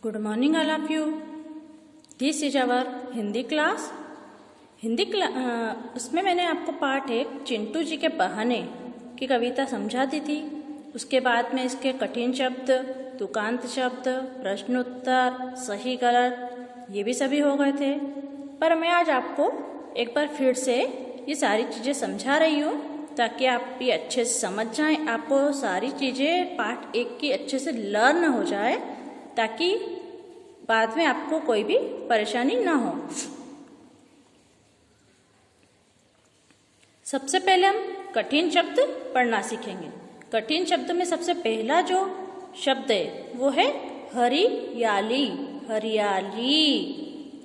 Good morning all of you. This is our Hindi class. उसमें मैंने आपको पार्ट 1 चिंटू जी के बहाने की कविता समझा दी थी। उसके बाद में इसके कठिन शब्द, तुकांत शब्द, प्रश्न उत्तर, सही गलत ये भी सभी हो गए थे। पर मैं आज आपको एक बार फिर से ये सारी चीज़ें समझा रही हूँ ताकि आप ये अच्छे से समझ जाएं, आपको सारी चीज़ें पार्ट 1 की अच्छे से लर्न हो जाए ताकि बाद में आपको कोई भी परेशानी ना हो। सबसे पहले हम कठिन शब्द पढ़ना सीखेंगे। कठिन शब्द में सबसे पहला जो शब्द है वो है हरियाली। हरियाली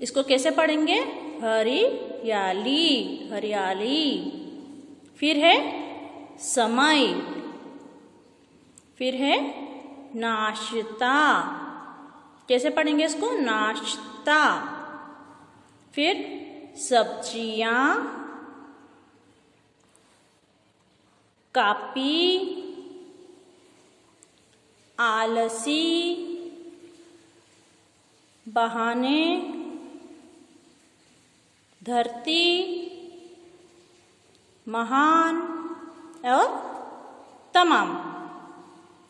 इसको कैसे पढ़ेंगे? हरियाली हरियाली। फिर है समय, फिर है नाश्ता। कैसे पढ़ेंगे इसको? नाश्ता। फिर सब्जियां, कापी, आलसी, बहाने, धरती, महान और तमाम।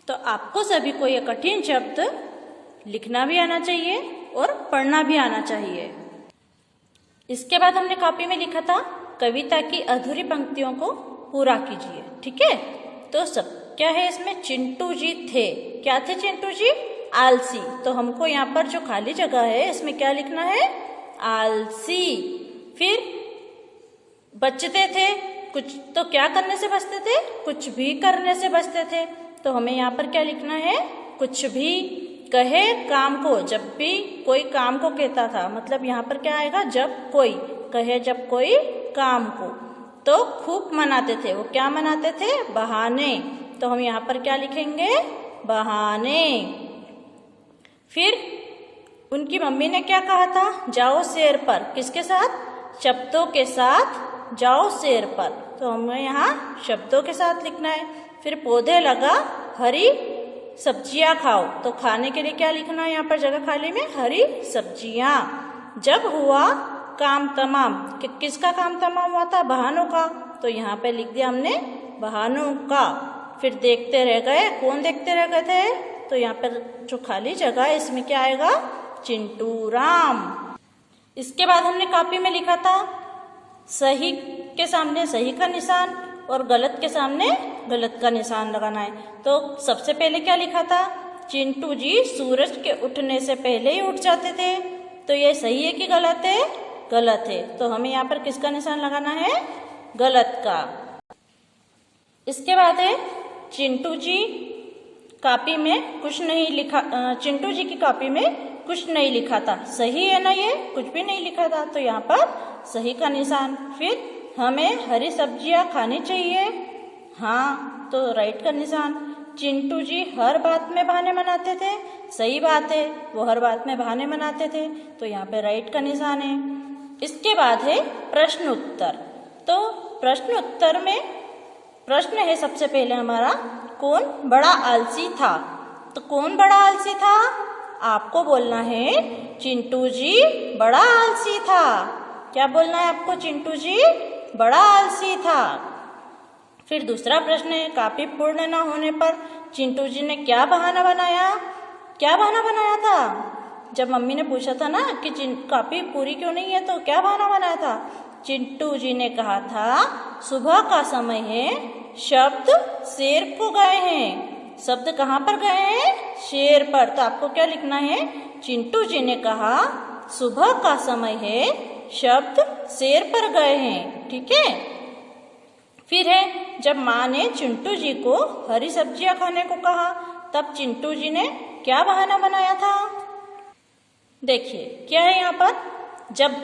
तो आपको सभी को ये कठिन शब्द लिखना भी आना चाहिए और पढ़ना भी आना चाहिए। इसके बाद हमने कॉपी में लिखा था कविता की अधूरी पंक्तियों को पूरा कीजिए। ठीक है, तो सब क्या है इसमें? चिंटू जी थे। क्या थे चिंटू जी? आलसी। तो हमको यहाँ पर जो खाली जगह है इसमें क्या लिखना है? आलसी। फिर बचते थे कुछ, तो क्या करने से बचते थे? कुछ भी करने से बचते थे। तो हमें यहाँ पर क्या लिखना है? कुछ भी। कहे काम को, जब भी कोई काम को कहता था, मतलब यहाँ पर क्या आएगा? जब कोई कहे, जब कोई काम को। तो खूब मनाते थे। वो क्या मनाते थे? बहाने। तो हम यहाँ पर क्या लिखेंगे? बहाने। फिर उनकी मम्मी ने क्या कहा था? जाओ शेर पर। किसके साथ? शब्दों के साथ जाओ शेर पर। तो हमें यहाँ शब्दों के साथ लिखना है। फिर पौधे लगा हरी सब्जियां खाओ। तो खाने के लिए क्या लिखना है यहाँ पर जगह खाली में? हरी सब्जियां। जब हुआ काम तमाम, किसका काम तमाम हुआ था? बहानों का। तो यहाँ पे लिख दिया हमने बहानों का। फिर देखते रह गए। कौन देखते रह गए थे? तो यहाँ पर जो खाली जगह है इसमें क्या आएगा? चिंटू राम। इसके बाद हमने कॉपी में लिखा था सही के सामने सही का निशान और गलत के सामने गलत का निशान लगाना है। तो सबसे पहले क्या लिखा था? चिंटू जी सूरज के उठने से पहले ही उठ जाते थे। तो ये सही है कि गलत है? गलत है। तो हमें यहाँ पर किसका निशान लगाना है? गलत का। इसके बाद है चिंटू जी कॉपी में कुछ नहीं लिखा। चिंटू जी की कॉपी में कुछ नहीं लिखा था। सही है ना? ये कुछ भी नहीं लिखा था, तो यहाँ पर सही का निशान। फिर हमें हरी सब्जियां खानी चाहिए। हाँ, तो राइट का निशान। चिंटू जी हर बात में बहाने बनाते थे। सही बात है, वो हर बात में बहाने बनाते थे, तो यहाँ पे राइट का निशान है। इसके बाद है प्रश्न उत्तर। तो प्रश्न उत्तर में प्रश्न है सबसे पहले हमारा, कौन बड़ा आलसी था? तो कौन बड़ा आलसी था? आपको बोलना है चिंटू जी बड़ा आलसी था। क्या बोलना है आपको? चिंटू जी बड़ा आलसी था। फिर दूसरा प्रश्न है, कॉपी पूर्ण न होने पर चिंटू जी ने क्या बहाना बनाया? क्या बहाना बनाया था? जब मम्मी ने पूछा था ना कि कॉपी पूरी क्यों नहीं है, तो क्या बहाना बनाया था? चिंटू जी ने कहा था सुबह का समय है, शब्द शेर को गए हैं। शब्द कहाँ पर गए हैं? शेर पर। तो आपको क्या लिखना है? चिंटू जी ने कहा सुबह का समय है, शब्द शेर पर गए हैं। ठीक है। फिर है जब माँ ने चिंटू जी को हरी सब्जियां खाने को कहा, तब चिंटू जी ने क्या बहाना बनाया था? देखिए क्या है यहाँ पर? जब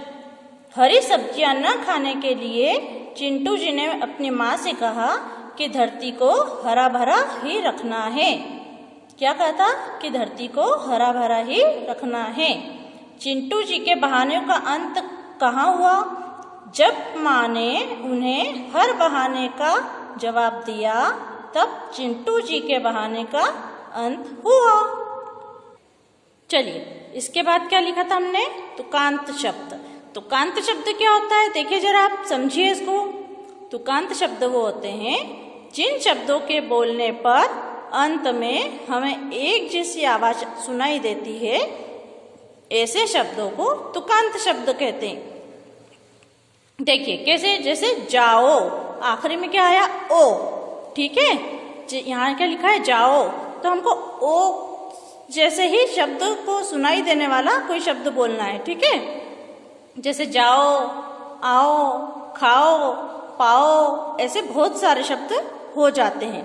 हरी सब्जियां न खाने के लिए चिंटू जी ने अपनी माँ से कहा कि धरती को हरा भरा ही रखना है। क्या कहा था? कि धरती को हरा भरा ही रखना है। चिंटू जी के बहाने का अंत कहाँ हुआ? जब माँ ने उन्हें हर बहाने का जवाब दिया, तब चिंटू जी के बहाने का अंत हुआ। चलिए, इसके बाद क्या लिखा था हमने? तुकांत शब्द। तुकांत शब्द क्या होता है? देखिए जरा, आप समझिए इसको। तुकांत शब्द वो होते हैं जिन शब्दों के बोलने पर अंत में हमें एक जैसी आवाज सुनाई देती है, ऐसे शब्दों को तुकांत शब्द कहते हैं। देखिए कैसे, जैसे जाओ, आखिरी में क्या आया? ओ, ठीक है। यहाँ क्या लिखा है? जाओ, तो हमको ओ जैसे ही शब्द को सुनाई देने वाला कोई शब्द बोलना है, ठीक है। जैसे जाओ, आओ, खाओ, पाओ, ऐसे बहुत सारे शब्द हो जाते हैं।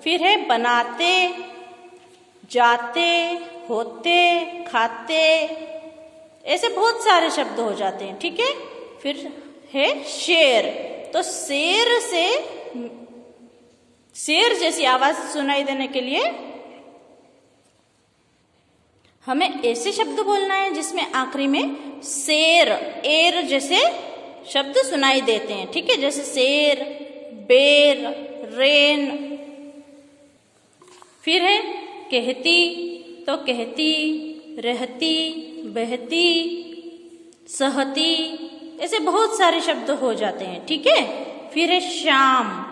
फिर है बनाते, जाते, होते, खाते, ऐसे बहुत सारे शब्द हो जाते हैं, ठीक है। फिर है शेर, तो शेर से शेर जैसी आवाज सुनाई देने के लिए हमें ऐसे शब्द बोलना है जिसमें आखिरी में शेर, एर जैसे शब्द सुनाई देते हैं, ठीक है। जैसे शेर, बेर, रेन। फिर है कहती, तो कहती, रहती, बहती, सहती, ऐसे बहुत सारे शब्द हो जाते हैं, ठीक है। फिर है शाम।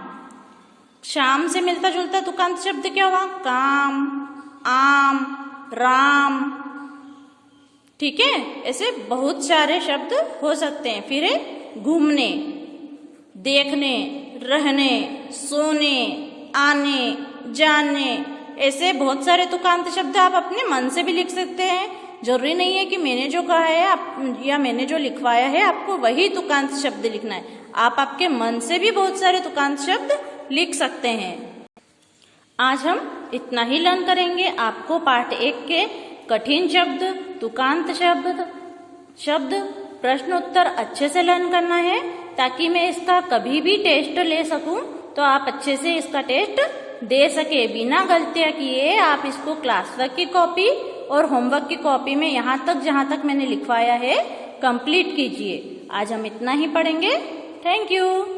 शाम से मिलता जुलता तुकांत शब्द क्या हुआ? काम, आम, राम, ठीक है। ऐसे बहुत सारे शब्द हो सकते हैं। फिर है घूमने, देखने, रहने, सोने, आने, जाने, ऐसे बहुत सारे तुकांत शब्द आप अपने मन से भी लिख सकते हैं। जरूरी नहीं है कि मैंने जो कहा है आप या मैंने जो लिखवाया है आपको वही तुकांत शब्द लिखना है। आप आपके मन से भी बहुत सारे तुकांत शब्द लिख सकते हैं। आज हम इतना ही लर्न करेंगे। आपको पार्ट 1 के कठिन शब्द, तुकांत शब्द प्रश्न उत्तर अच्छे से लर्न करना है, ताकि मैं इसका कभी भी टेस्ट ले सकूं, तो आप अच्छे से इसका टेस्ट दे सके बिना गलतियां किए। आप इसको क्लास वर्क की कॉपी और होमवर्क की कॉपी में यहाँ तक जहाँ तक मैंने लिखवाया है कंप्लीट कीजिए। आज हम इतना ही पढ़ेंगे। Thank you.